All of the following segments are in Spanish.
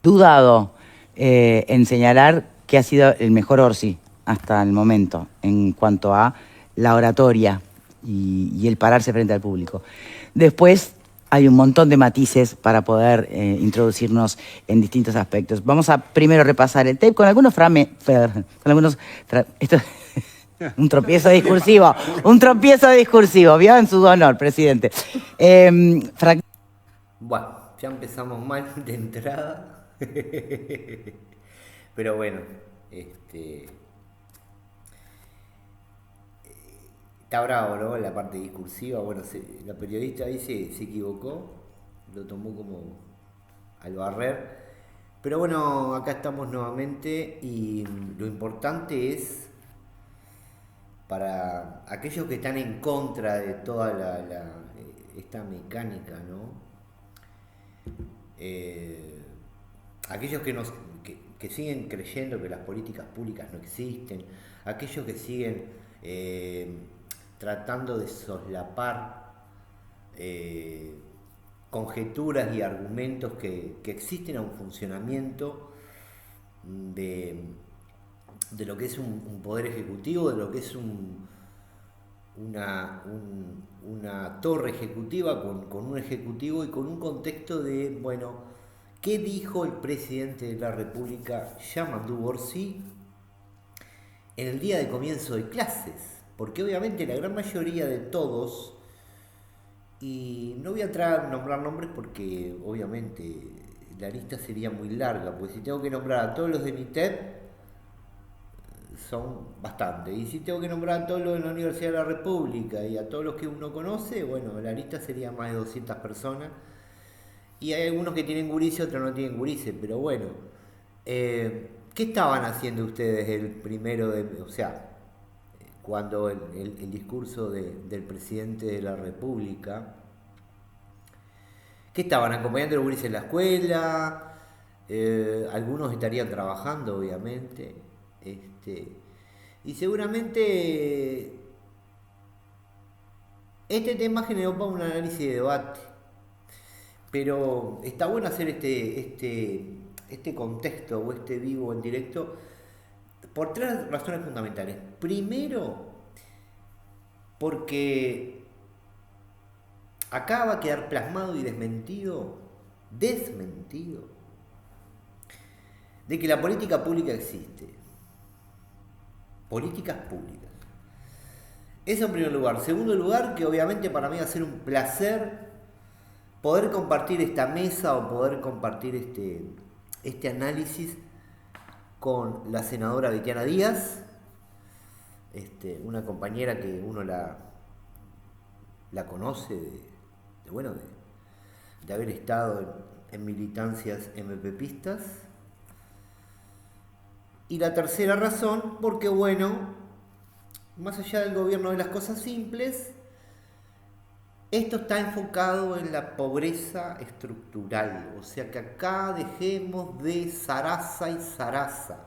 dudado en señalar que ha sido el mejor Orsi hasta el momento en cuanto a la oratoria y el pararse frente al público. Después hay un montón de matices para poder introducirnos en distintos aspectos. Vamos a primero repasar el tape con algunos esto, un tropiezo discursivo, ¿vio? En su honor, presidente. Bueno, ya empezamos mal de entrada. Pero bueno, está bravo, ¿no? La parte discursiva. Bueno, la periodista ahí se equivocó, lo tomó como al barrer. Pero bueno, acá estamos nuevamente y lo importante es para aquellos que están en contra de toda esta mecánica, ¿no? Eh, aquellos que siguen creyendo que las políticas públicas no existen, aquellos que siguen tratando de soslapar conjeturas y argumentos que existen a un funcionamiento de, de lo que es un poder ejecutivo, de lo que es una torre ejecutiva con un ejecutivo y con un contexto de, bueno, ¿qué dijo el presidente de la República, Yamandu Orsi, en el día de comienzo de clases? Porque obviamente la gran mayoría de todos, y no voy a nombrar nombres porque obviamente la lista sería muy larga, pues si tengo que nombrar a todos los de MITEP, son bastantes. Y si tengo que nombrar a todos los de la Universidad de la República y a todos los que uno conoce, bueno, la lista sería más de 200 personas. Y hay algunos que tienen gurice, otros no tienen gurice, pero bueno. ¿Qué estaban haciendo ustedes el primero de... O sea, cuando el discurso del presidente de la República, ¿qué estaban acompañando a los gurises en la escuela? Algunos estarían trabajando, obviamente. Y seguramente este tema generó para un análisis de debate. Pero está bueno hacer este contexto o este vivo en directo por tres razones fundamentales. Primero, porque acá va a quedar plasmado y desmentido, de que la política pública existe. Políticas públicas. Eso en primer lugar. Segundo lugar, que obviamente para mí va a ser un placer poder compartir esta mesa o poder compartir este análisis con la senadora Betiana Díaz, una compañera que uno la conoce de haber estado en militancias MPPistas. Y la tercera razón, porque bueno, más allá del gobierno de las cosas simples, esto está enfocado en la pobreza estructural, o sea que acá dejemos de zaraza y zaraza.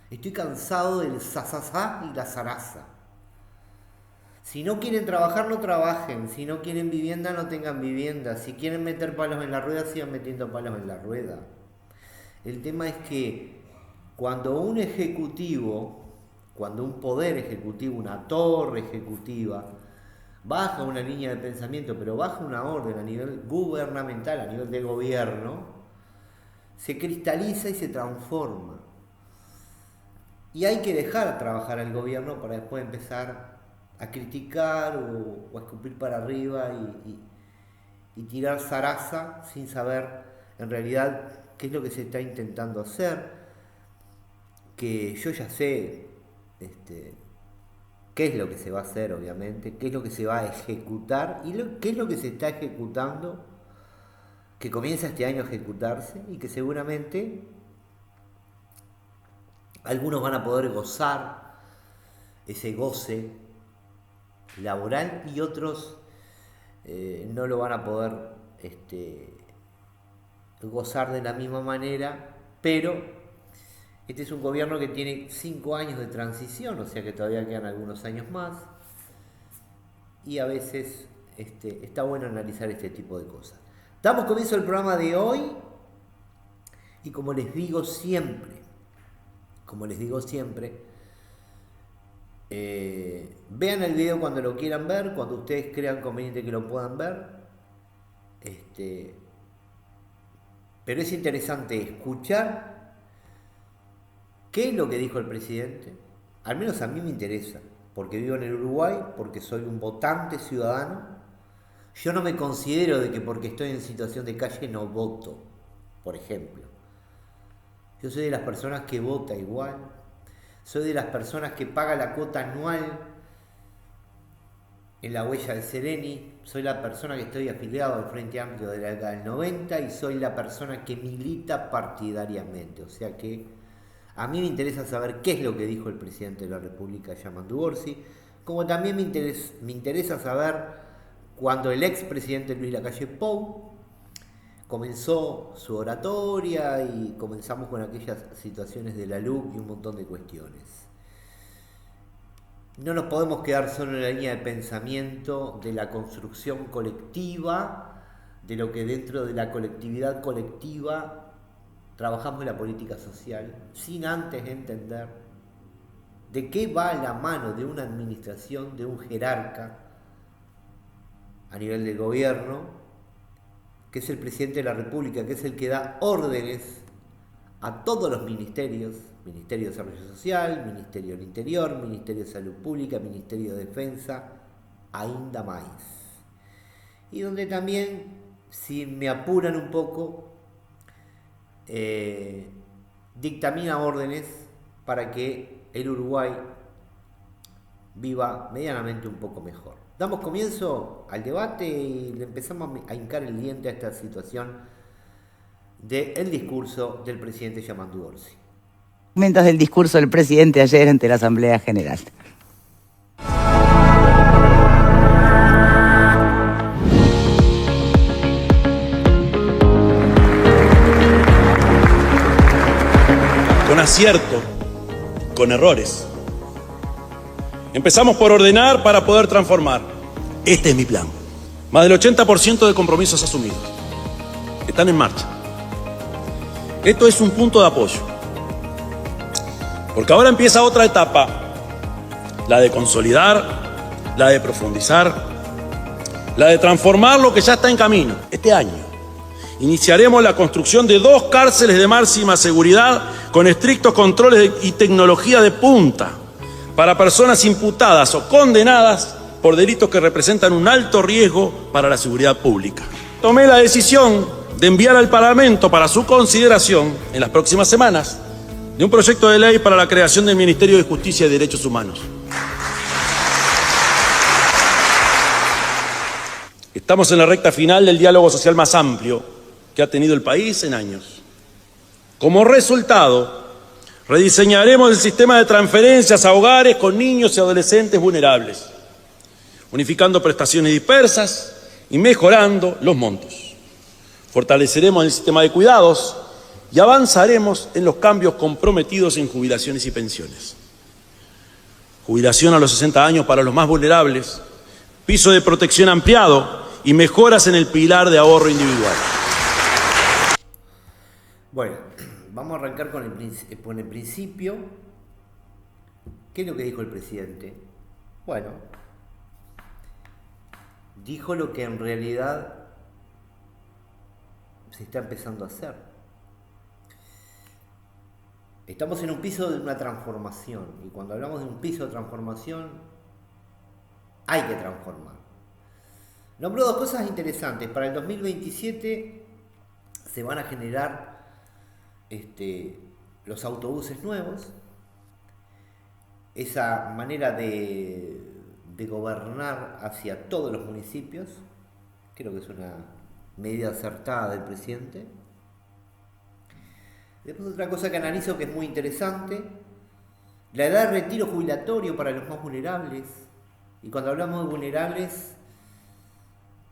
Estoy cansado del zazazá y la zaraza. Si no quieren trabajar, no trabajen. Si no quieren vivienda, no tengan vivienda. Si quieren meter palos en la rueda, sigan metiendo palos en la rueda. El tema es que cuando un ejecutivo, cuando un poder ejecutivo, una torre ejecutiva, baja una línea de pensamiento, pero baja una orden a nivel gubernamental, a nivel de gobierno, se cristaliza y se transforma. Y hay que dejar trabajar al gobierno para después empezar a criticar o a escupir para arriba y tirar zaraza sin saber en realidad qué es lo que se está intentando hacer. Que yo ya sé qué es lo que se va a hacer, obviamente, qué es lo que se va a ejecutar y qué es lo que se está ejecutando, que comienza este año a ejecutarse y que seguramente algunos van a poder gozar ese goce laboral y otros no lo van a poder gozar de la misma manera, pero este es un gobierno que tiene 5 años de transición, o sea que todavía quedan algunos años más. Y a veces está bueno analizar este tipo de cosas. Damos comienzo al programa de hoy Y como les digo siempre, vean el video cuando lo quieran ver, cuando ustedes crean conveniente que lo puedan ver. Pero es interesante escuchar qué es lo que dijo el presidente. Al menos a mí me interesa, porque vivo en el Uruguay, porque soy un votante ciudadano. Yo no me considero de que porque estoy en situación de calle no voto, por ejemplo. Yo soy de las personas que vota igual. Soy de las personas que paga la cuota anual en la huella de Sereni. Soy la persona que estoy afiliado al Frente Amplio de la década del 90 y soy la persona que milita partidariamente. O sea que a mí me interesa saber qué es lo que dijo el presidente de la República, Yamandu Orsi, como también me interesa saber cuando el expresidente Luis Lacalle Pou comenzó su oratoria y comenzamos con aquellas situaciones de la LUC y un montón de cuestiones. No nos podemos quedar solo en la línea de pensamiento de la construcción colectiva, de lo que dentro de la colectividad colectiva trabajamos en la política social, sin antes entender de qué va la mano de una administración, de un jerarca a nivel del gobierno, que es el presidente de la República, que es el que da órdenes a todos los ministerios, Ministerio de Desarrollo Social, Ministerio del Interior, Ministerio de Salud Pública, Ministerio de Defensa, ainda más. Y donde también, si me apuran un poco, dictamina órdenes para que el Uruguay viva medianamente un poco mejor. Damos comienzo al debate y le empezamos a hincar el diente a esta situación del discurso del presidente Yamandu Orsi. Fragmentos del discurso del presidente ayer ante la Asamblea General. Con acierto, con errores. Empezamos por ordenar para poder transformar. Este es mi plan. Más del 80% de compromisos asumidos. Están en marcha. Esto es un punto de apoyo. Porque ahora empieza otra etapa. La de consolidar, la de profundizar, la de transformar lo que ya está en camino. Este año iniciaremos la construcción de 2 cárceles de máxima seguridad con estrictos controles y tecnología de punta para personas imputadas o condenadas por delitos que representan un alto riesgo para la seguridad pública. Tomé la decisión de enviar al Parlamento para su consideración en las próximas semanas de un proyecto de ley para la creación del Ministerio de Justicia y Derechos Humanos. Estamos en la recta final del diálogo social más amplio que ha tenido el país en años. Como resultado, rediseñaremos el sistema de transferencias a hogares con niños y adolescentes vulnerables, unificando prestaciones dispersas y mejorando los montos. Fortaleceremos el sistema de cuidados y avanzaremos en los cambios comprometidos en jubilaciones y pensiones. Jubilación a los 60 años para los más vulnerables, piso de protección ampliado y mejoras en el pilar de ahorro individual. Bueno, vamos a arrancar con el principio. ¿Qué es lo que dijo el presidente? Bueno, dijo lo que en realidad se está empezando a hacer. Estamos en un piso de una transformación y cuando hablamos de un piso de transformación hay que transformar. Nombró 2 cosas interesantes. Para el 2027 se van a generar los autobuses nuevos. Esa manera de gobernar hacia todos los municipios, creo que es una medida acertada del presidente. Después otra cosa que analizo que es muy interesante, la edad de retiro jubilatorio para los más vulnerables. Y cuando hablamos de vulnerables,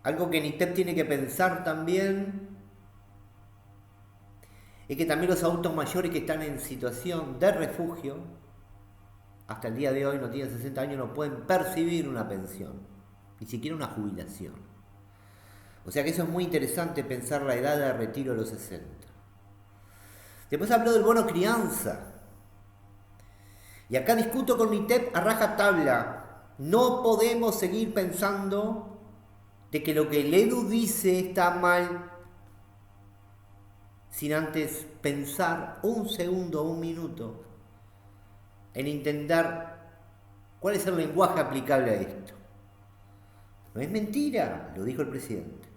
algo que NITEP tiene que pensar también es que también los adultos mayores que están en situación de refugio, hasta el día de hoy no tienen 60 años, no pueden percibir una pensión, ni siquiera una jubilación. O sea que eso es muy interesante, pensar la edad de retiro a los 60. Después habló del bono crianza. Y acá discuto con NITEP a rajatabla. No podemos seguir pensando de que lo que el EDU dice está mal sin antes pensar un segundo, un minuto en intentar cuál es el lenguaje aplicable a esto. No es mentira, lo dijo el presidente.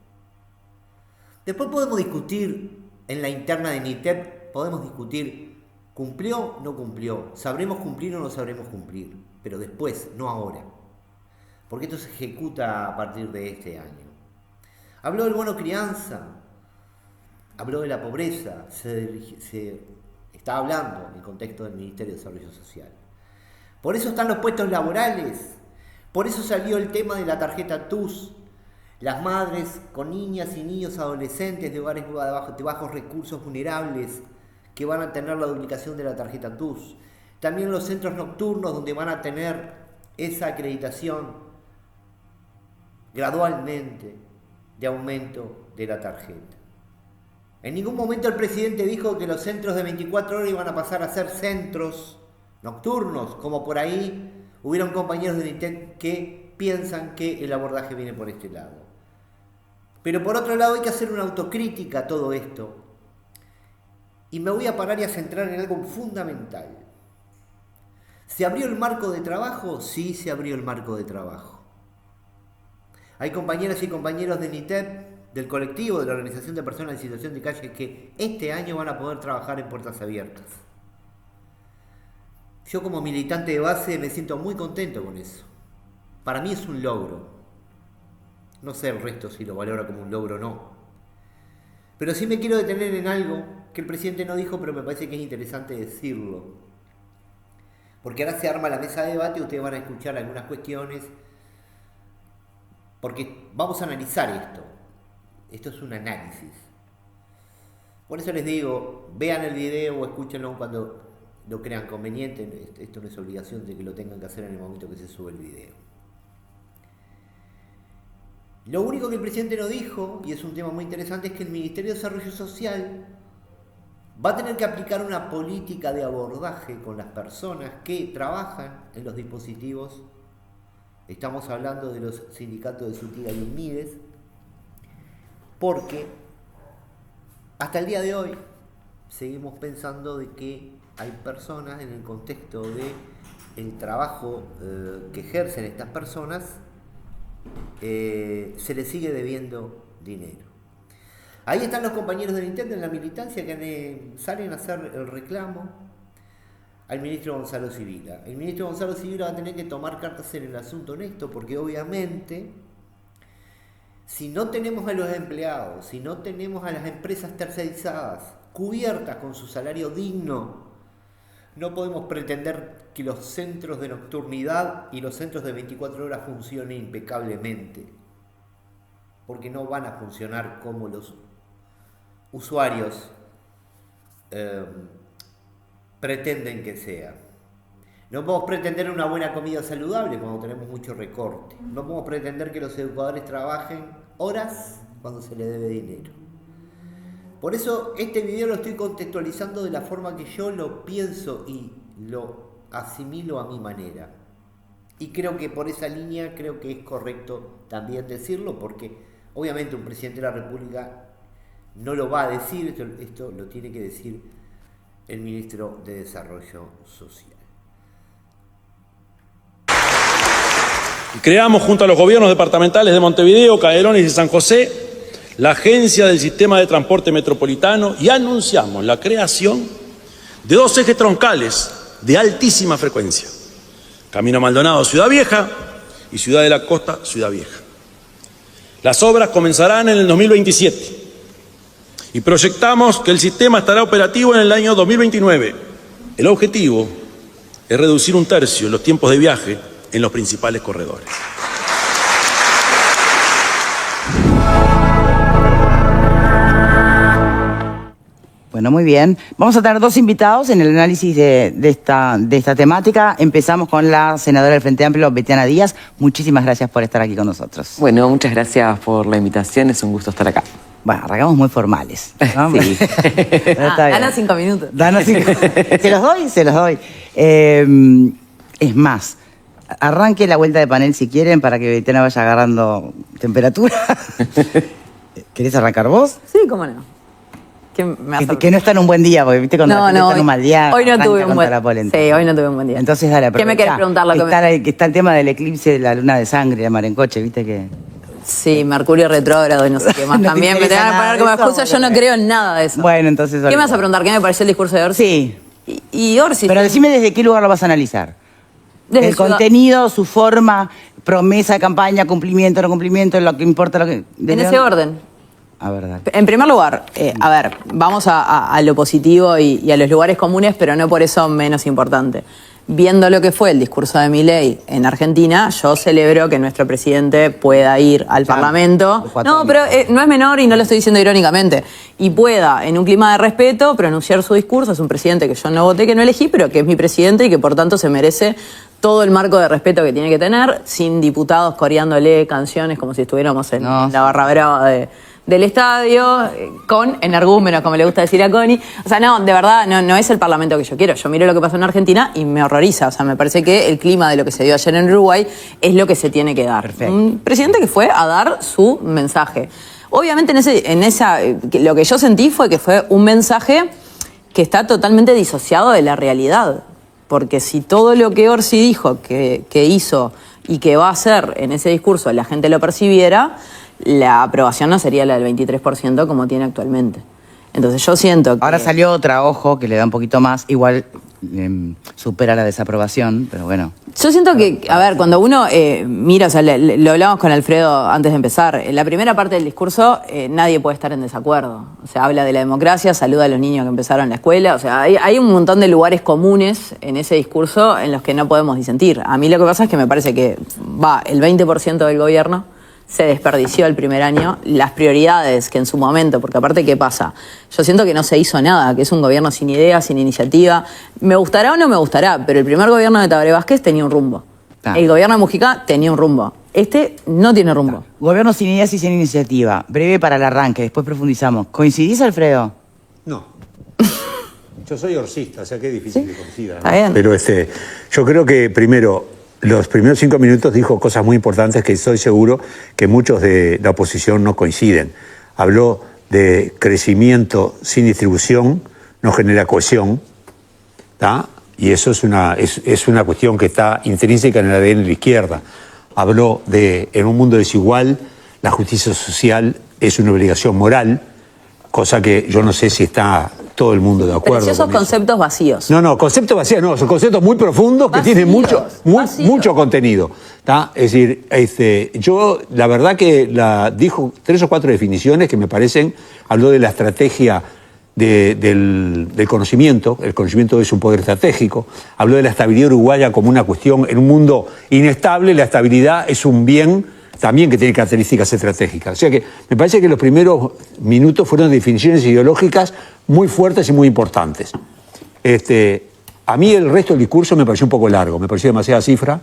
Después podemos discutir en la interna de NITEP, podemos discutir cumplió, no cumplió, sabremos cumplir o no sabremos cumplir, pero después, no ahora, porque esto se ejecuta a partir de este año. Habló del bono crianza, habló de la pobreza, se está hablando en el contexto del Ministerio de Desarrollo Social. Por eso están los puestos laborales, por eso salió el tema de la tarjeta TUS, las madres con niñas y niños adolescentes de hogares de bajos recursos vulnerables que van a tener la duplicación de la tarjeta TUS. También los centros nocturnos donde van a tener esa acreditación gradualmente de aumento de la tarjeta. En ningún momento el presidente dijo que los centros de 24 horas iban a pasar a ser centros nocturnos, como por ahí hubieron compañeros de NITEP que piensan que el abordaje viene por este lado. Pero por otro lado hay que hacer una autocrítica a todo esto. Y me voy a parar y a centrar en algo fundamental. ¿Se abrió el marco de trabajo? Sí, se abrió el marco de trabajo. Hay compañeras y compañeros de NITEP, del colectivo, de la Organización de Personas en Situación de Calle, que este año van a poder trabajar en puertas abiertas. Yo como militante de base me siento muy contento con eso. Para mí es un logro. No sé el resto si lo valora como un logro o no. Pero sí me quiero detener en algo que el presidente no dijo, pero me parece que es interesante decirlo. Porque ahora se arma la mesa de debate y ustedes van a escuchar algunas cuestiones. Porque vamos a analizar esto. Esto es un análisis. Por eso les digo, vean el video o escúchenlo cuando lo crean conveniente. Esto no es obligación de que lo tengan que hacer en el momento que se sube el video. Lo único que el presidente no dijo, y es un tema muy interesante, es que el Ministerio de Desarrollo Social va a tener que aplicar una política de abordaje con las personas que trabajan en los dispositivos. Estamos hablando de los sindicatos de SUTIGA y UNMIDES, porque hasta el día de hoy seguimos pensando de que hay personas en el contexto del trabajo que ejercen estas personas, se les sigue debiendo dinero. Ahí están los compañeros del NITEP en la militancia que salen a hacer el reclamo al ministro Gonzalo Sibila. El ministro Gonzalo Sibila va a tener que tomar cartas en el asunto en esto, porque obviamente si no tenemos a los empleados, si no tenemos a las empresas tercerizadas cubiertas con su salario digno, no podemos pretender que los centros de nocturnidad y los centros de 24 horas funcionen impecablemente, porque no van a funcionar como los usuarios pretenden que sea. No podemos pretender una buena comida saludable cuando tenemos mucho recorte. No podemos pretender que los educadores trabajen horas cuando se les debe dinero. Por eso este video lo estoy contextualizando de la forma que yo lo pienso y lo asimilo a mi manera. Y creo que por esa línea creo que es correcto también decirlo, porque obviamente un presidente de la República no lo va a decir, esto lo tiene que decir el ministro de Desarrollo Social. Creamos junto a los gobiernos departamentales de Montevideo, Canelones y San José la Agencia del Sistema de Transporte Metropolitano y anunciamos la creación de 2 ejes troncales de altísima frecuencia: Camino Maldonado, Ciudad Vieja, y Ciudad de la Costa, Ciudad Vieja. Las obras comenzarán en el 2027 y proyectamos que el sistema estará operativo en el año 2029. El objetivo es reducir 1/3 los tiempos de viaje en los principales corredores. Bueno, muy bien. Vamos a tener 2 invitados en el análisis de esta temática. Empezamos con la senadora del Frente Amplio, Betiana Díaz. Muchísimas gracias por estar aquí con nosotros. Bueno, muchas gracias por la invitación. Es un gusto estar acá. Bueno, arrancamos muy formales, ¿no? Sí. Danos 5 minutos. Danos 5. Se los doy. Es más, arranque la vuelta de panel si quieren para que Beitena vaya agarrando temperatura. ¿Querés arrancar vos? Sí, cómo no. Que no está en un buen día, porque viste cuando está en un mal día. Hoy no tuve un buen día. Sí, hoy no tuve un buen día. Entonces, dale, ¿Qué me querés preguntar? Que está el tema del eclipse de la luna de sangre de Marencoche, viste que... Sí, Mercurio retrógrado y no sé qué más. No también me tengan que poner como excusa, yo no creo en nada de eso. Bueno, entonces... ¿Qué me vas a preguntar? ¿Qué me pareció el discurso de Orsi? Sí. Y Orsi... Pero decime desde qué lugar lo vas a analizar. Desde el contenido, su forma, promesa de campaña, cumplimiento, no cumplimiento, lo que importa, lo que... En ese orden. A ver, dale. En primer lugar, a ver, vamos a lo positivo y a los lugares comunes, pero no por eso menos importante. Viendo lo que fue el discurso de Milei en Argentina, yo celebro que nuestro presidente pueda ir al Parlamento. No, pero no es menor y no lo estoy diciendo irónicamente. Y pueda, en un clima de respeto, pronunciar su discurso. Es un presidente que yo no voté, que no elegí, pero que es mi presidente y que por tanto se merece todo el marco de respeto que tiene que tener, sin diputados coreándole canciones como si estuviéramos en la barra brava del estadio, con energúmenos, como le gusta decir a Connie. O sea, no, de verdad, no es el Parlamento que yo quiero. Yo miro lo que pasó en Argentina y me horroriza. O sea, me parece que el clima de lo que se dio ayer en Uruguay es lo que se tiene que dar. Perfecto. Un presidente que fue a dar su mensaje. Obviamente lo que yo sentí fue que fue un mensaje que está totalmente disociado de la realidad. Porque si todo lo que Orsi dijo que hizo y que va a hacer en ese discurso la gente lo percibiera, la aprobación no sería la del 23% como tiene actualmente. Entonces yo siento que... Ahora salió otra, ojo, que le da un poquito más, igual supera la desaprobación, pero bueno. Yo siento que, a ver, cuando uno mira, o sea, lo hablamos con Alfredo antes de empezar, en la primera parte del discurso nadie puede estar en desacuerdo. O sea, habla de la democracia, saluda a los niños que empezaron la escuela, o sea, hay un montón de lugares comunes en ese discurso en los que no podemos disentir. A mí lo que pasa es que me parece que el 20% del gobierno se desperdició el primer año, las prioridades que en su momento, porque aparte, ¿qué pasa? Yo siento que no se hizo nada, que es un gobierno sin ideas, sin iniciativa. Me gustará o no me gustará, pero el primer gobierno de Tabaré Vázquez tenía un rumbo. El gobierno de Mujica tenía un rumbo. Este no tiene rumbo. Gobierno sin ideas y sin iniciativa. Breve para el arranque, después profundizamos. ¿Coincidís, Alfredo? No. Yo soy orsista, o sea que es difícil que coincida, ¿no? Está bien. Pero yo creo que primero, los primeros 5 minutos dijo cosas muy importantes que estoy seguro que muchos de la oposición no coinciden. Habló de crecimiento sin distribución, no genera cohesión, ¿tá? Y eso es una cuestión que está intrínseca en el ADN de la izquierda. Habló de, en un mundo desigual, la justicia social es una obligación moral, cosa que yo no sé si está todo el mundo de acuerdo. Pero esos conceptos vacíos. No, conceptos vacíos, no, son conceptos muy profundos que tienen mucho contenido. ¿Tá? Es decir, yo la verdad que dijo 3 o 4 definiciones que me parecen, habló de la estrategia del conocimiento, el conocimiento es un poder estratégico, habló de la estabilidad uruguaya como una cuestión, en un mundo inestable, la estabilidad es un bien también que tiene características estratégicas. O sea que me parece que los primeros minutos fueron definiciones ideológicas muy fuertes y muy importantes. A mí el resto del discurso me pareció un poco largo, me pareció demasiada cifra,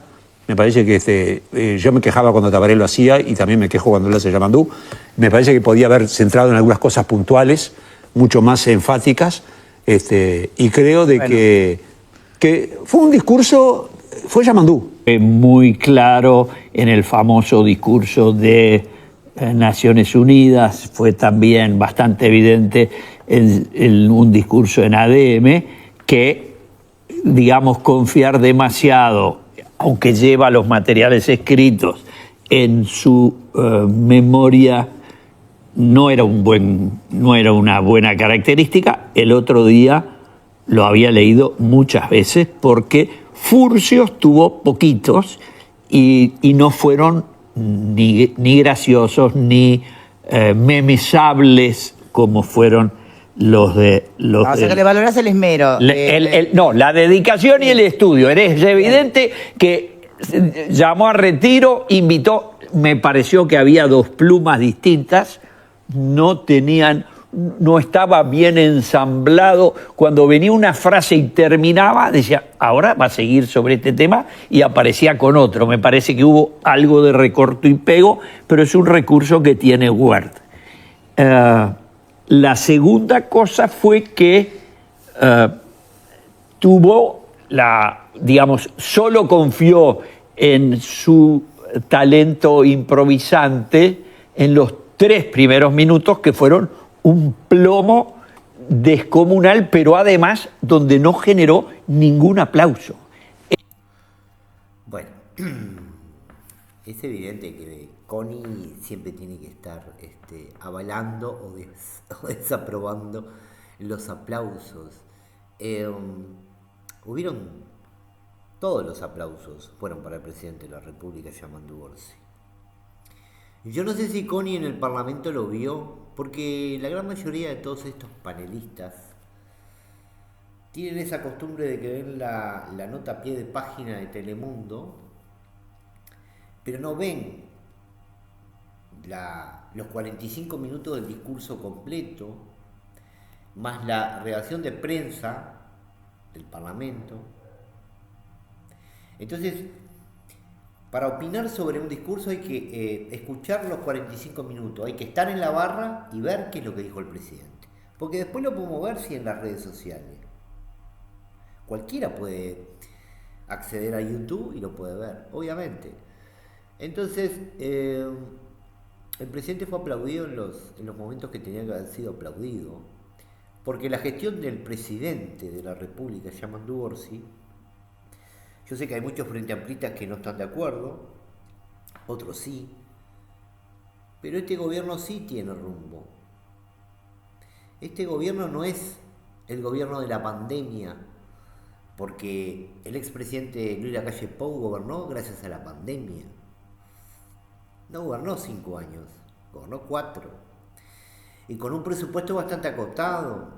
me parece que yo me quejaba cuando Tabaré lo hacía y también me quejo cuando lo hace Yamandú, me parece que podía haber centrado en algunas cosas puntuales, mucho más enfáticas, y creo que fue un discurso, fue Yamandú. Muy claro en el famoso discurso de Naciones Unidas, fue también bastante evidente en un discurso en ADM que, digamos, confiar demasiado, aunque lleva los materiales escritos en su memoria, no era una buena característica. El otro día lo había leído muchas veces porque furcios tuvo poquitos y no fueron ni graciosos ni memesables como fueron los de... O sea, que le valorás el esmero. No, la dedicación y el estudio. Es evidente que llamó a retiro, invitó, me pareció que había 2 plumas distintas, no estaba bien ensamblado. Cuando venía una frase y terminaba, decía, ahora va a seguir sobre este tema, y aparecía con otro. Me parece que hubo algo de recorto y pego, pero es un recurso que tiene Word. La segunda cosa fue que solo confió en su talento improvisante en los 3 primeros minutos, que fueron un plomo descomunal, pero además donde no generó ningún aplauso. Bueno, es evidente que Connie siempre tiene que estar avalando o desaprobando los aplausos. Hubieron todos los aplausos fueron para el presidente de la República, Yamandu Orsi. Yo no sé si Connie en el Parlamento lo vio, porque la gran mayoría de todos estos panelistas tienen esa costumbre de que ven la nota a pie de página de Telemundo, pero no ven los 45 minutos del discurso completo, más la redacción de prensa del Parlamento. Entonces, para opinar sobre un discurso hay que escuchar los 45 minutos, hay que estar en la barra y ver qué es lo que dijo el presidente. Porque después lo podemos ver en las redes sociales. Cualquiera puede acceder a YouTube y lo puede ver, obviamente. Entonces, el presidente fue aplaudido en los momentos que tenía que haber sido aplaudido, porque la gestión del presidente de la República, Yamandu Orsi, yo sé que hay muchos frente amplistas que no están de acuerdo, otros sí, pero este gobierno sí tiene rumbo. Este gobierno no es el gobierno de la pandemia, porque el expresidente Luis Lacalle Pou gobernó gracias a la pandemia. No gobernó 5 años, gobernó 4. Y con un presupuesto bastante acotado.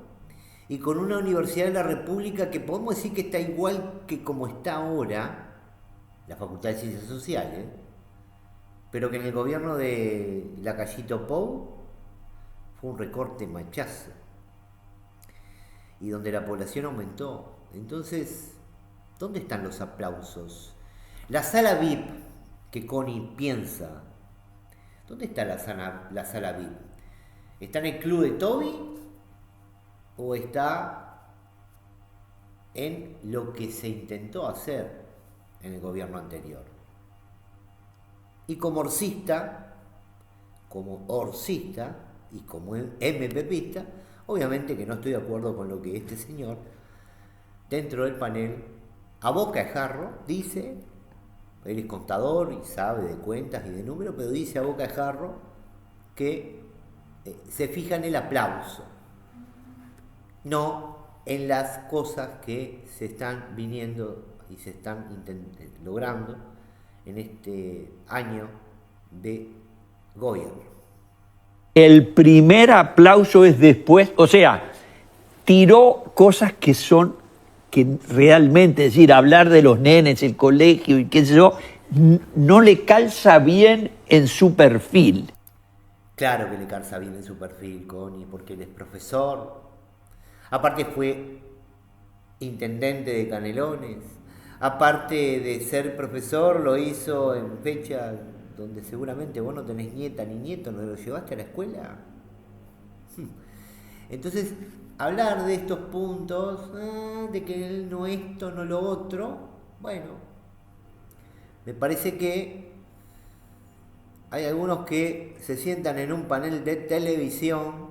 Y con una universidad de la República que podemos decir que está igual que como está ahora, la Facultad de Ciencias Sociales, pero que en el gobierno de Lacallito Pou fue un recorte machazo. Y donde la población aumentó. Entonces, ¿dónde están los aplausos? La sala VIP que Connie piensa, ¿dónde está la sala VIP? ¿Está en el club de Toby o está en lo que se intentó hacer en el gobierno anterior? Y como orsista y como MPPista, obviamente que no estoy de acuerdo con lo que este señor, dentro del panel, a boca de jarro, dice, él es contador y sabe de cuentas y de números, pero dice a boca de jarro que se fija en el aplauso, no en las cosas que se están viniendo y se están logrando en este año de gobierno. El primer aplauso es después, o sea, tiró cosas que realmente, es decir, hablar de los nenes, el colegio y qué sé yo, no le calza bien en su perfil. Claro que le calza bien en su perfil, Connie, porque él es profesor. Aparte fue intendente de Canelones. Aparte de ser profesor, lo hizo en fecha donde seguramente vos no tenés nieta ni nieto, ¿no lo llevaste a la escuela? Entonces, hablar de estos puntos, de que él no esto, no lo otro, bueno, me parece que hay algunos que se sientan en un panel de televisión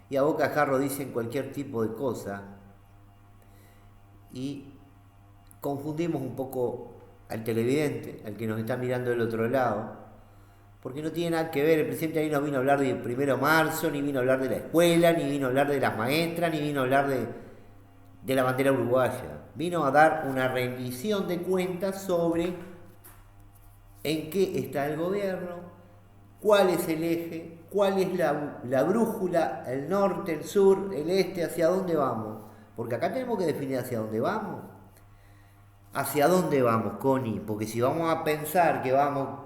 y a boca de jarro dicen cualquier tipo de cosa y confundimos un poco al televidente, al que nos está mirando del otro lado, porque no tiene nada que ver. El presidente ahí no vino a hablar del 1 de marzo, ni vino a hablar de la escuela, ni vino a hablar de las maestras, ni vino a hablar de la bandera uruguaya. Vino a dar una rendición de cuentas sobre en qué está el gobierno, cuál es el eje, cuál es la brújula, el norte, el sur, el este, hacia dónde vamos. Porque acá tenemos que definir hacia dónde vamos. ¿Hacia dónde vamos, Connie? Porque si vamos a pensar que vamos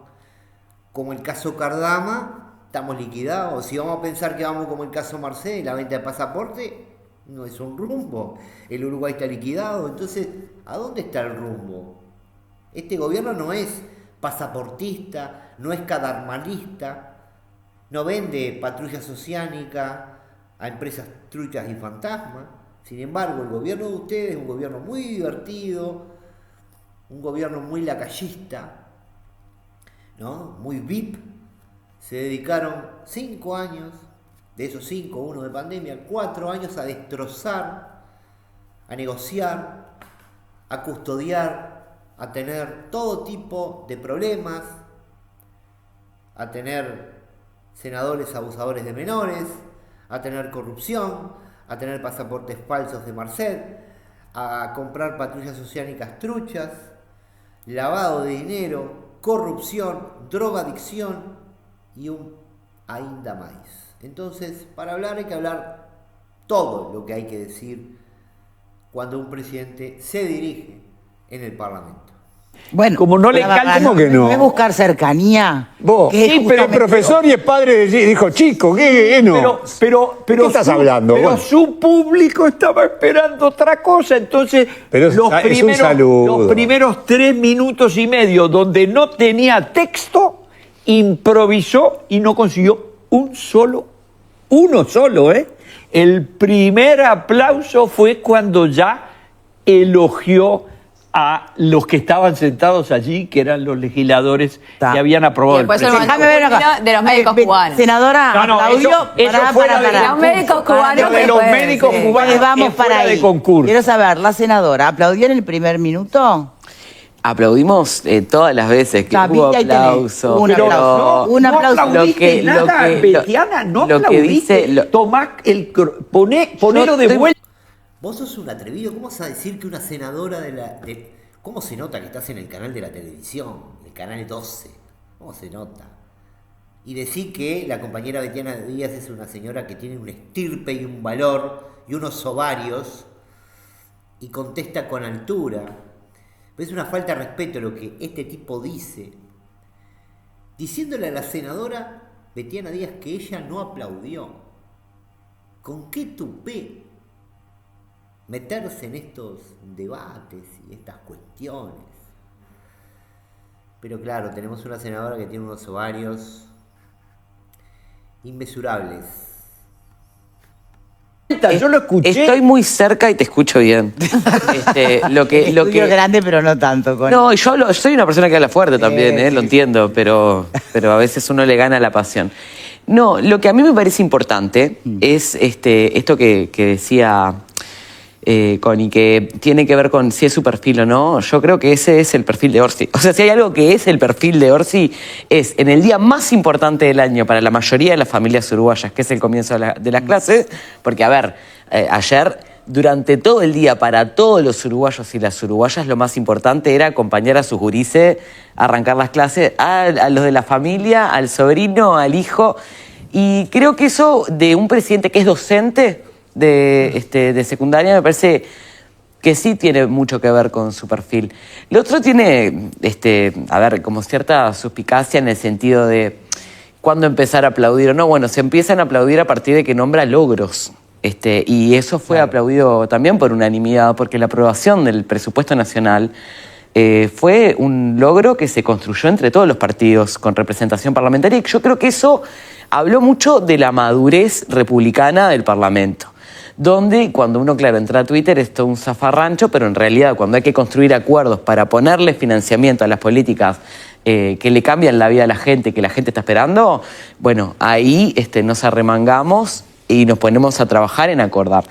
como el caso Cardama, estamos liquidados. Si vamos a pensar que vamos como el caso Marcel, la venta de pasaporte, no es un rumbo. El Uruguay está liquidado. Entonces, ¿a dónde está el rumbo? Este gobierno no es pasaportista, no es cadarmalista, no vende patrullas oceánicas a empresas truchas y fantasmas. Sin embargo, el gobierno de ustedes es un gobierno muy divertido, un gobierno muy lacayista, ¿no? Muy VIP. Se dedicaron 5 años, de esos 5, 1 de pandemia, 4 años a destrozar, a negociar, a custodiar, a tener todo tipo de problemas, a tener senadores abusadores de menores, a tener corrupción, a tener pasaportes falsos de Marcet, a comprar patrullas oceánicas truchas, lavado de dinero, corrupción, drogadicción y un ainda más. Entonces, para hablar hay que hablar todo lo que hay que decir cuando un presidente se dirige en el Parlamento. Bueno, Como no le encanta- ¿Cómo que no? Es buscar cercanía. Vos, que es sí, pero el justamente- profesor y es padre dijo, chico, ¿qué no? Pero ¿De qué estás hablando? Pero Bueno. su público estaba esperando otra cosa, entonces Pero es un saludo. los primeros 3 minutos y medio donde no tenía texto, improvisó y no consiguió uno solo, ¿eh? El primer aplauso fue cuando ya elogió a los que estaban sentados allí, que eran los legisladores Ta. que habían aprobado Y después el el presupuesto. Déjame ver una cosa. de los médicos cubanos. Senadora, No, no, aplaudió. eso Pará, fuera pará, de pará. los médicos cubanos Lo de los después, médicos sí. cubanos Pues vamos es para fuera ahí. de concurso. Quiero saber, la senadora, ¿aplaudió en el primer minuto? Aplaudimos todas las veces que Está, hubo viste, ahí tenés. aplauso. Un Pero aplauso. no, Un no aplauso. aplaudiste nada, Betiana, no lo que aplaudiste. dice, Tomá ponelo de estoy- vuelta. Vos sos un atrevido, ¿cómo vas a decir que una senadora ¿Cómo se nota que estás en el canal de la televisión, el canal 12? ¿Cómo se nota? Y decir que la compañera Betiana Díaz es una señora que tiene un estirpe y un valor y unos ovarios y contesta con altura. Pero es una falta de respeto lo que este tipo dice, diciéndole a la senadora Betiana Díaz que ella no aplaudió. ¿Con qué tupé meterse en estos debates y estas cuestiones? Pero claro, tenemos una senadora que tiene unos ovarios inmesurables. Yo lo escuché. Estoy muy cerca y te escucho bien. Lo que, Estudio grande, pero no tanto. No, yo soy una persona que habla fuerte también, lo entiendo, pero a veces uno le gana la pasión. No, lo que a mí me parece importante es esto que decía Connie, que tiene que ver con si es su perfil o no. Yo creo que ese es el perfil de Orsi. O sea, si hay algo que es el perfil de Orsi, es en el día más importante del año para la mayoría de las familias uruguayas, que es el comienzo de las clases, porque, a ver, ayer, durante todo el día, para todos los uruguayos y las uruguayas, lo más importante era acompañar a sus gurises a arrancar las clases, a los de la familia, al sobrino, al hijo. Y creo que eso de un presidente que es docente de secundaria me parece que sí tiene mucho que ver con su perfil. Lo otro tiene, a ver, como cierta suspicacia en el sentido de cuándo empezar a aplaudir o no. Bueno, se empiezan a aplaudir a partir de que nombra logros. Y eso fue aplaudido también por unanimidad, porque la aprobación del presupuesto nacional fue un logro que se construyó entre todos los partidos con representación parlamentaria. Y yo creo que eso habló mucho de la madurez republicana del Parlamento. Donde cuando uno, claro, entra a Twitter es todo un zafarrancho, pero en realidad cuando hay que construir acuerdos para ponerle financiamiento a las políticas que le cambian la vida a la gente, que la gente está esperando, bueno, ahí nos arremangamos y nos ponemos a trabajar en acordar.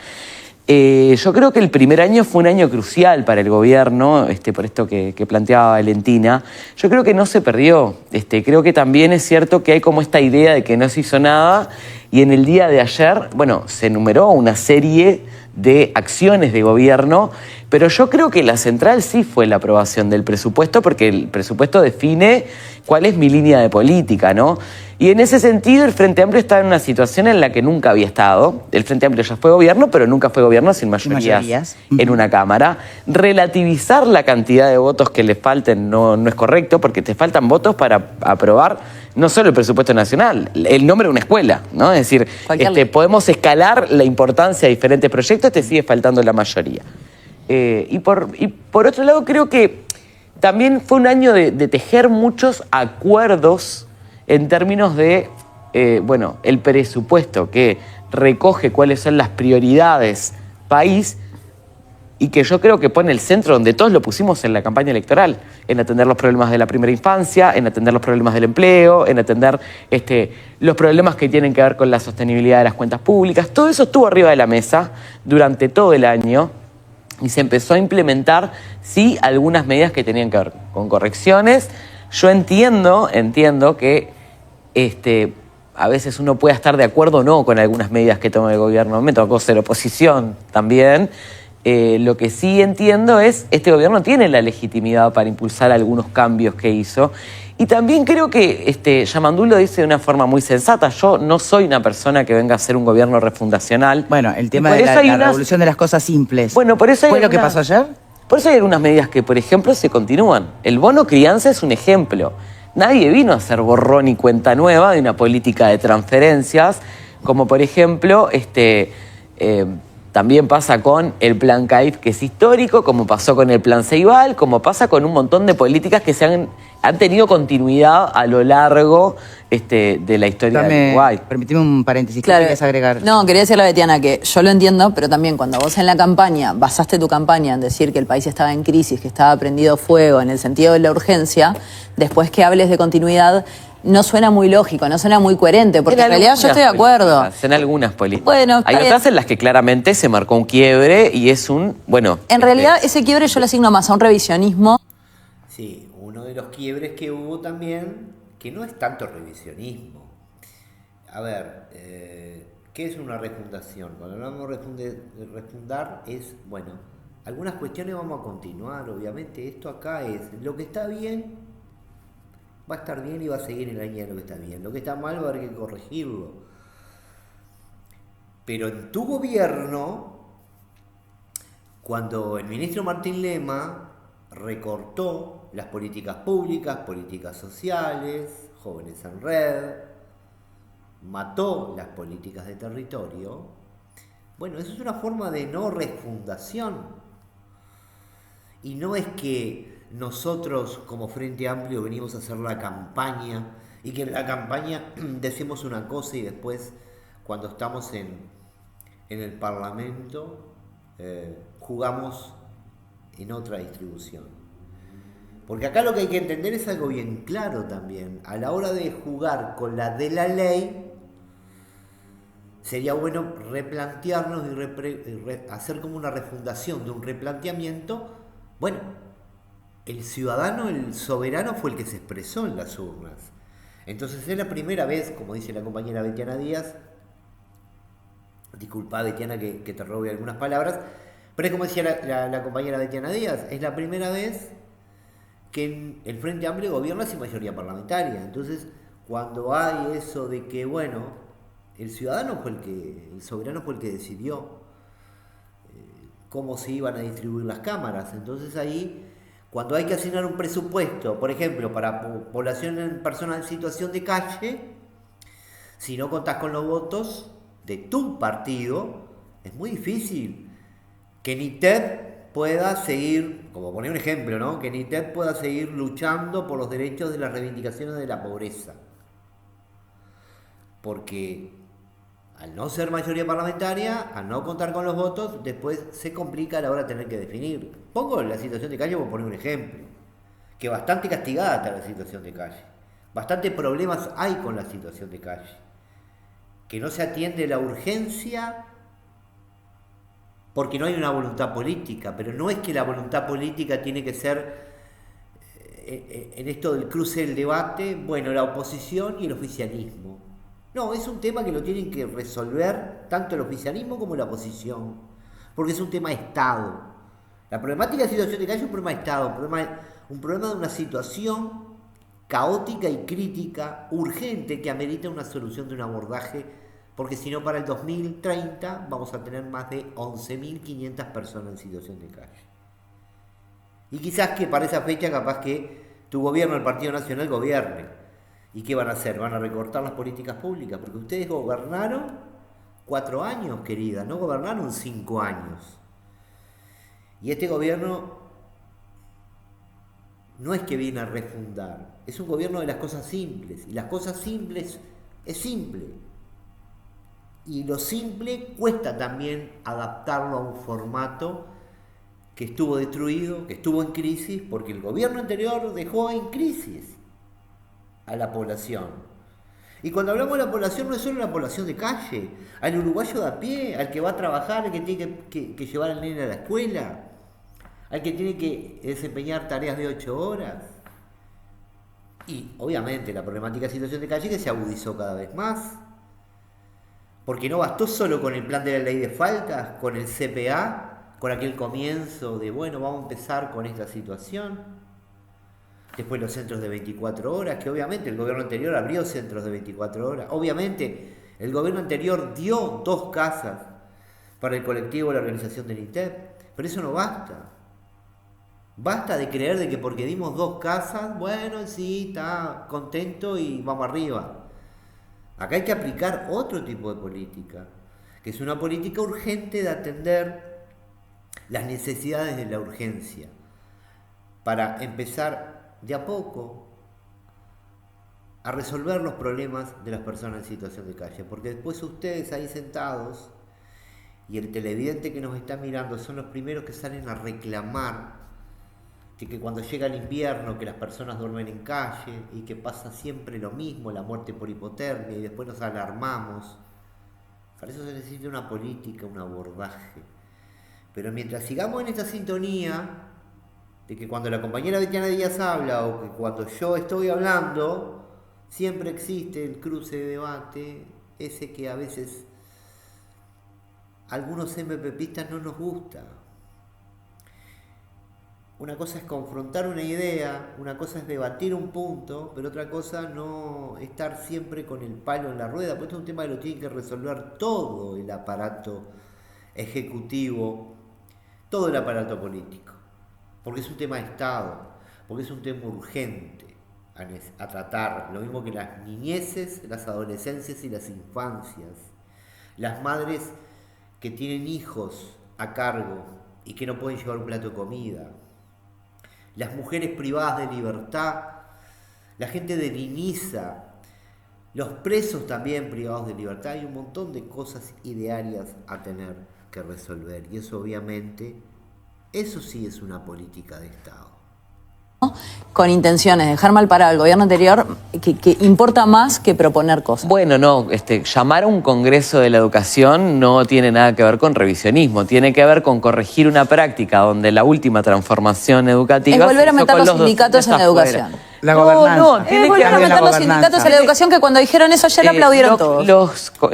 Yo creo que el primer año fue un año crucial para el gobierno, por esto que planteaba Valentina. Yo creo que no se perdió. Creo que también es cierto que hay como esta idea de que no se hizo nada, y en el día de ayer, bueno, se enumeró una serie de acciones de gobierno, pero yo creo que la central sí fue la aprobación del presupuesto, porque el presupuesto define cuál es mi línea de política, ¿no? Y en ese sentido el Frente Amplio está en una situación en la que nunca había estado. El Frente Amplio ya fue gobierno, pero nunca fue gobierno sin mayorías en una Cámara. Relativizar la cantidad de votos que le falten no es correcto, porque te faltan votos para aprobar no solo el presupuesto nacional, el nombre de una escuela, ¿no? Es decir, podemos escalar la importancia de diferentes proyectos, te sigue faltando la mayoría. Y por otro lado, creo que también fue un año de tejer muchos acuerdos en términos de bueno, el presupuesto que recoge cuáles son las prioridades país y que yo creo que pone el centro donde todos lo pusimos en la campaña electoral, en atender los problemas de la primera infancia, en atender los problemas del empleo, en atender los problemas que tienen que ver con la sostenibilidad de las cuentas públicas. Todo eso estuvo arriba de la mesa durante todo el año y se empezó a implementar, sí, algunas medidas que tenían que ver con correcciones. Yo entiendo que a veces uno puede estar de acuerdo o no con algunas medidas que toma el gobierno. Me tocó ser oposición también. Lo que sí entiendo es este gobierno tiene la legitimidad para impulsar algunos cambios que hizo. Y también creo que Yamandú lo dice de una forma muy sensata. Yo no soy una persona que venga a hacer un gobierno refundacional. Bueno, el tema de la revolución de las cosas simples. Bueno, por eso ¿Fue lo que pasó ayer? Por eso hay algunas medidas que, por ejemplo, se continúan. El bono crianza es un ejemplo. Nadie vino a hacer borrón y cuenta nueva de una política de transferencias, como por ejemplo, también pasa con el plan CAIF, que es histórico, como pasó con el plan Ceibal, como pasa con un montón de políticas que han tenido continuidad a lo largo de la historia de Uruguay. Permitime un paréntesis, ¿qué Claro. querías agregar? No, quería decirle a Betiana que yo lo entiendo, pero también cuando vos en la campaña basaste tu campaña en decir que el país estaba en crisis, que estaba prendido fuego en el sentido de la urgencia, después que hables de continuidad, no suena muy lógico, no suena muy coherente, porque en realidad yo estoy de acuerdo. En algunas políticas. Bueno, hay otras en las que claramente se marcó un quiebre y es un, bueno... En realidad ese quiebre yo lo asigno más a un revisionismo. Sí, uno de los quiebres que hubo también, que no es tanto revisionismo. A ver, ¿qué es una refundación? Cuando hablamos de refundar es, bueno, algunas cuestiones vamos a continuar, obviamente. Esto acá es, lo que está bien va a estar bien y va a seguir en la línea de lo que está bien. Lo que está mal va a haber que corregirlo. Pero en tu gobierno, cuando el ministro Martín Lema recortó las políticas públicas, políticas sociales, Jóvenes en Red, mató las políticas de territorio, bueno, eso es una forma de no refundación. Y no es que nosotros como Frente Amplio venimos a hacer la campaña y que en la campaña decimos una cosa y después cuando estamos en el Parlamento jugamos en otra distribución. Porque acá lo que hay que entender es algo bien claro también. A la hora de jugar con la de la ley, sería bueno replantearnos y hacer como una refundación de un replanteamiento. Bueno, el ciudadano, el soberano fue el que se expresó en las urnas. Entonces es la primera vez, como dice la compañera Betiana Díaz, disculpa Betiana que te robe algunas palabras, pero es como decía la compañera Betiana Díaz, es la primera vez que el Frente Amplio gobierna sin mayoría parlamentaria. Entonces, cuando hay eso de que, bueno, el ciudadano fue el soberano fue el que decidió cómo se iban a distribuir las cámaras. Entonces ahí, cuando hay que asignar un presupuesto, por ejemplo, para población en personas en situación de calle, si no contás con los votos de tu partido, es muy difícil que NITED pueda seguir, como poner un ejemplo, ¿no? Que NITED pueda seguir luchando por los derechos de las reivindicaciones de la pobreza. Porque al no ser mayoría parlamentaria, al no contar con los votos, después se complica a la hora de tener que definir. Pongo la situación de calle por poner un ejemplo, que bastante castigada está la situación de calle. Bastante problemas hay con la situación de calle. Que no se atiende la urgencia porque no hay una voluntad política, pero no es que la voluntad política tiene que ser, en esto del cruce del debate, bueno, la oposición y el oficialismo. No, es un tema que lo tienen que resolver tanto el oficialismo como la oposición, porque es un tema de Estado. La problemática de la situación de calle es un problema de Estado, un problema de una situación caótica y crítica, urgente, que amerita una solución de un abordaje, porque si no para el 2030 vamos a tener más de 11.500 personas en situación de calle. Y quizás que para esa fecha capaz que tu gobierno, el Partido Nacional, gobierne. ¿Y qué van a hacer? Van a recortar las políticas públicas, porque ustedes gobernaron 4 años, querida, no gobernaron 5 años. Y este gobierno no es que viene a refundar, es un gobierno de las cosas simples, y las cosas simples Es simple. Y lo simple cuesta también adaptarlo a un formato que estuvo destruido, que estuvo en crisis, porque el gobierno anterior dejó en crisis a la población. Y cuando hablamos de la población, no es solo la población de calle, al uruguayo de a pie, al que va a trabajar, al que tiene que llevar al nene a la escuela, al que tiene que desempeñar tareas de 8 horas. Y obviamente la problemática de situación de calle que se agudizó cada vez más. Porque no bastó solo con el plan de la ley de faltas, con el CPA, con aquel comienzo de, bueno, vamos a empezar con esta situación. Después los centros de 24 horas, que obviamente el gobierno anterior abrió centros de 24 horas. Obviamente el gobierno anterior dio 2 casas para el colectivo de la organización del INTEP. Pero eso no basta. Basta de creer de que porque dimos 2 casas, bueno, sí, está contento y vamos arriba. Acá hay que aplicar otro tipo de política, que es una política urgente de atender las necesidades de la urgencia, para empezar de a poco a resolver los problemas de las personas en situación de calle, porque después ustedes ahí sentados y el televidente que nos está mirando son los primeros que salen a reclamar que cuando llega el invierno, que las personas duermen en calle y que pasa siempre lo mismo, la muerte por hipotermia, y después nos alarmamos. Para eso se necesita una política, un abordaje. Pero mientras sigamos en esta sintonía de que cuando la compañera Betiana Díaz habla o que cuando yo estoy hablando, siempre existe el cruce de debate, ese que a veces a algunos MPPistas no nos gusta. Una cosa es confrontar una idea, una cosa es debatir un punto, pero otra cosa no estar siempre con el palo en la rueda, porque esto es un tema que lo tiene que resolver todo el aparato ejecutivo, todo el aparato político, porque es un tema de Estado, porque es un tema urgente a tratar, lo mismo que las niñeces, las adolescencias y las infancias, las madres que tienen hijos a cargo y que no pueden llevar un plato de comida, las mujeres privadas de libertad, la gente de Niniza, los presos también privados de libertad. Hay un montón de cosas idearias a tener que resolver. Y eso obviamente, eso sí es una política de Estado. Con intenciones de dejar mal parado al gobierno anterior, que importa más que proponer cosas. Bueno, no, llamar a un congreso de la educación no tiene nada que ver con revisionismo, tiene que ver con corregir una práctica donde la última transformación educativa... Es volver a meter los sindicatos en la educación. La gobernanza. No, tiene volver que a meter los sindicatos en la educación, que cuando dijeron eso ya le aplaudieron todos.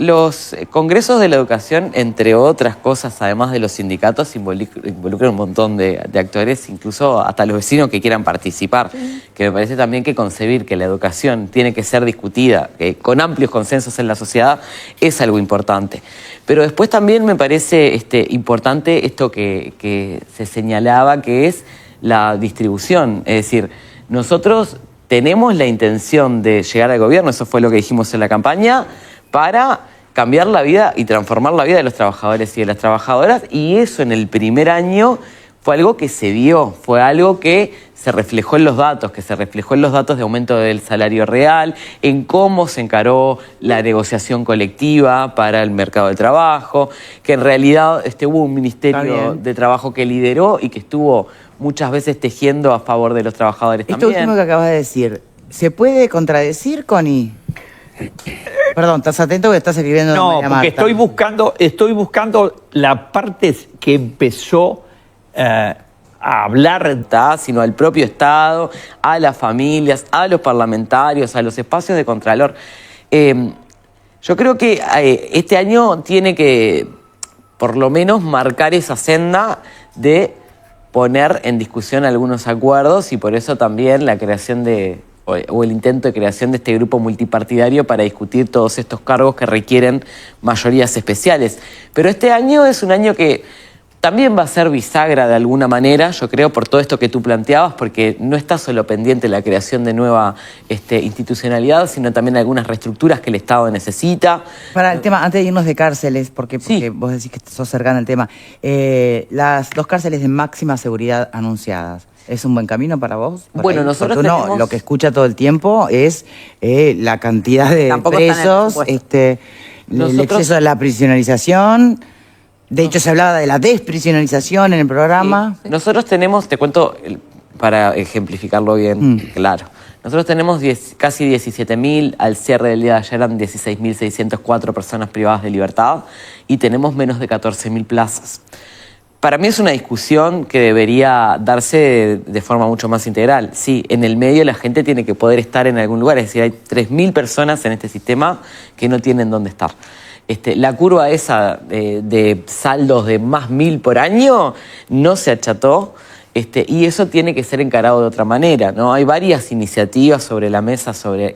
Los congresos de la educación, entre otras cosas, además de los sindicatos, involucran un montón de actores, incluso hasta los vecinos que quieran participar. Que me parece también que concebir que la educación tiene que ser discutida con amplios consensos en la sociedad es algo importante. Pero después también me parece importante esto que se señalaba, que es la distribución. Es decir, nosotros tenemos la intención de llegar al gobierno, eso fue lo que dijimos en la campaña, para cambiar la vida y transformar la vida de los trabajadores y de las trabajadoras, y eso en el primer año fue algo que se vio, fue algo que se reflejó en los datos, de aumento del salario real, en cómo se encaró la negociación colectiva para el mercado de trabajo, que en realidad hubo un ministerio de trabajo que lideró y que estuvo muchas veces tejiendo a favor de los trabajadores Esto también. último que acabas de decir, ¿se puede contradecir, Connie? Perdón, ¿estás atento que estás escribiendo? No, María porque Marta? estoy buscando la parte que empezó a hablar, Sino al propio Estado, a las familias, a los parlamentarios, a los espacios de contralor. Yo creo que este año tiene que, por lo menos, marcar esa senda de poner en discusión algunos acuerdos, y por eso también la creación o el intento de creación de este grupo multipartidario para discutir todos estos cargos que requieren mayorías especiales. Pero este año es un año que también va a ser bisagra de alguna manera, yo creo, por todo esto que tú planteabas, porque no está solo pendiente la creación de nueva institucionalidad, sino también algunas reestructuras que el Estado necesita. Para el tema, antes de irnos de cárceles, porque Sí. vos decís que sos cercana al tema, las 2 cárceles de máxima seguridad anunciadas. ¿Es un buen camino para vos? Bueno, nosotros porque uno tenemos- lo que escucha todo el tiempo es la cantidad de Tampoco está en el presos, presupuesto. el Nosotros- exceso de la prisionalización. De hecho, se hablaba de la desprisionalización en el programa. Nosotros tenemos, te cuento, para ejemplificarlo bien, claro. Nosotros tenemos casi 17.000, al cierre del día de ayer eran 16.604 personas privadas de libertad y tenemos menos de 14.000 plazas. Para mí es una discusión que debería darse de forma mucho más integral. Sí, en el medio la gente tiene que poder estar en algún lugar, es decir, hay 3.000 personas en este sistema que no tienen dónde estar. La curva esa de saldos de más 1.000 por año no se acható. Y eso tiene que ser encarado de otra manera, ¿no? Hay varias iniciativas sobre la mesa, sobre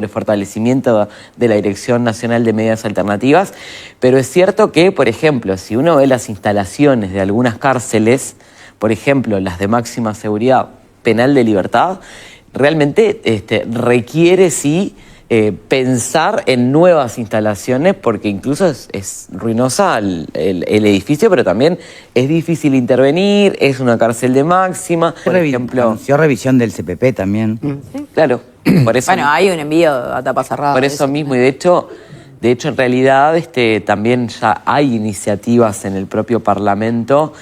fortalecimiento de la Dirección Nacional de Medidas Alternativas, pero es cierto que, por ejemplo, si uno ve las instalaciones de algunas cárceles, por ejemplo, las de máxima seguridad penal de libertad, realmente requiere, sí, pensar en nuevas instalaciones, porque incluso es ruinosa el edificio, pero también es difícil intervenir, es una cárcel de máxima, por ejemplo. Anunció revisión del CPP también. Claro, por eso, Bueno, hay un envío a tapa cerrada. por eso mismo, y de hecho en realidad también ya hay iniciativas en el propio Parlamento.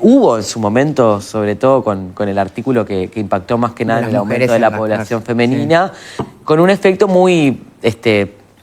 Hubo en su momento, sobre todo con el artículo que impactó más que nada en Las el mujeres aumento de en la la población cárcel, femenina, con un efecto muy,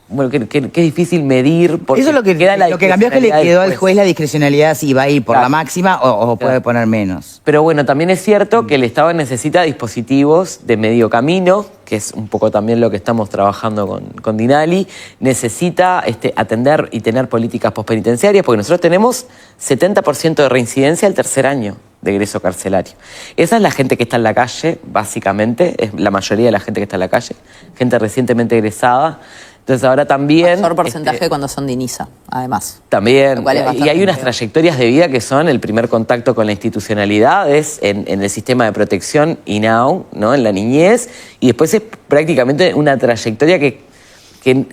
bueno, que es difícil medir. Porque Eso es lo que cambió es que le quedó al juez la discrecionalidad si va a ir por Claro. la máxima o puede Claro. poner menos. Pero bueno, también es cierto que el Estado necesita dispositivos de medio camino, que es un poco también lo que estamos trabajando con Dinali. Necesita atender y tener políticas postpenitenciarias, porque nosotros tenemos 70% de reincidencia al tercer año de egreso carcelario. Esa es la gente que está en la calle, básicamente, es la mayoría de la gente que está en la calle, gente recientemente egresada. Entonces ahora también... Mayor porcentaje cuando son de INISA, además. También, Lo cual es y bastante hay unas feo. trayectorias de vida que son el primer contacto con la institucionalidad, es en el sistema de protección INAU, ¿no? En la niñez, y después es prácticamente una trayectoria que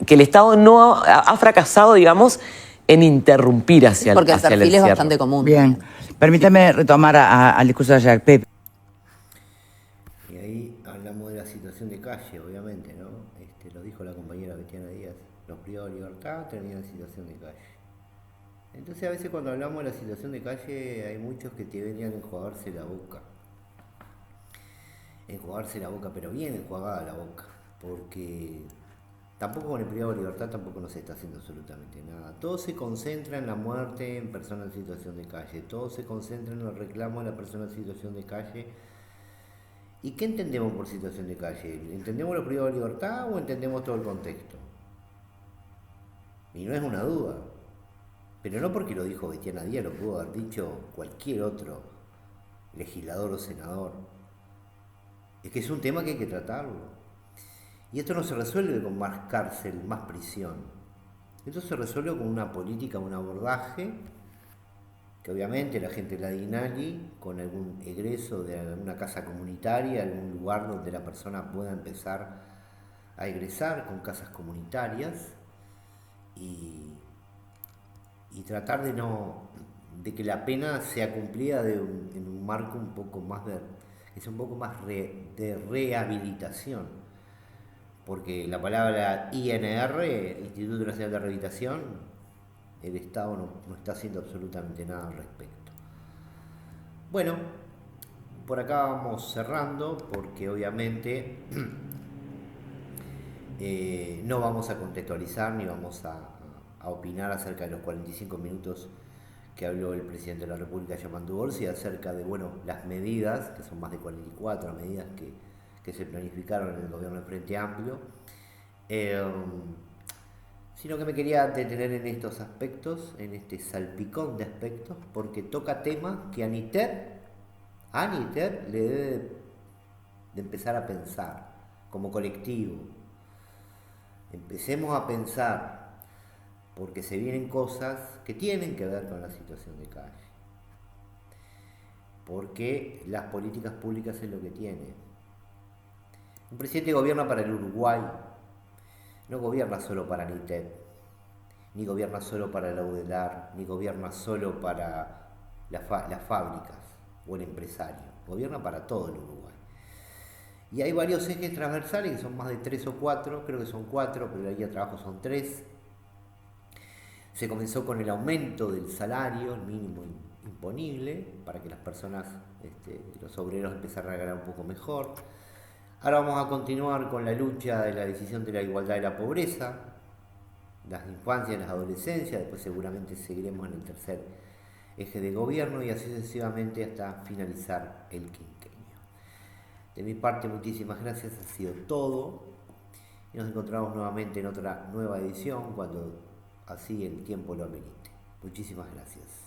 el Estado no ha fracasado, digamos, en interrumpir hacia Porque el hacia perfil es encierro. bastante común. Bien. Permítame retomar al discurso de ayer. Pepe. Y ahí hablamos de la situación de calle, obviamente, ¿no? Lo dijo la compañera Betiana Díaz, los privados de libertad tenían situación de calle. Entonces a veces cuando hablamos de la situación de calle hay muchos que te venían a enjuagarse la boca. Enjuagarse la boca, pero bien enjuagada la boca, porque tampoco con el privado de libertad tampoco no se está haciendo absolutamente nada. Todo se concentra en la muerte en personas en situación de calle, todo se concentra en el reclamo de la persona en situación de calle. ¿Y qué entendemos por situación de calle? ¿Entendemos los privados de libertad o entendemos todo el contexto? Y no es una duda. Pero no porque lo dijo Betiana Díaz, lo pudo haber dicho cualquier otro legislador o senador. Es que es un tema que hay que tratarlo. Y esto no se resuelve con más cárcel, más prisión. Esto se resuelve con una política, un abordaje que obviamente la gente de la Dinali, con algún egreso de alguna casa comunitaria, algún lugar donde la persona pueda empezar a egresar con casas comunitarias y tratar de que la pena sea cumplida en un marco un poco más de rehabilitación, porque la palabra INR, Instituto Nacional de Rehabilitación, el Estado no está haciendo absolutamente nada al respecto. Bueno, por acá vamos cerrando, porque obviamente no vamos a contextualizar ni vamos a opinar acerca de los 45 minutos que habló el presidente de la República, Germán Borsi, acerca de las medidas, que son más de 44 medidas que se planificaron en el gobierno del Frente Amplio, sino que me quería detener en estos aspectos, en este salpicón de aspectos, porque toca temas que a Niter le debe de empezar a pensar como colectivo. Empecemos a pensar, porque se vienen cosas que tienen que ver con la situación de calle, porque las políticas públicas es lo que tiene. Un presidente gobierna para el Uruguay, no gobierna solo para Nitet, ni gobierna solo para la UDELAR, ni gobierna solo para las fábricas o el empresario. gobierna para todo el Uruguay. Y hay varios ejes transversales que son más de 3 o 4, creo que son 4, pero la guía de trabajo son 3. Se comenzó con el aumento del salario, el mínimo imponible, para que las personas, los obreros empezaran a ganar un poco mejor. Ahora vamos a continuar con la lucha de la decisión de la igualdad y la pobreza, las infancias y las adolescencias, después seguramente seguiremos en el tercer eje de gobierno y así sucesivamente hasta finalizar el quinquenio. De mi parte, muchísimas gracias, ha sido todo y nos encontramos nuevamente en otra nueva edición cuando así el tiempo lo amerite. Muchísimas gracias.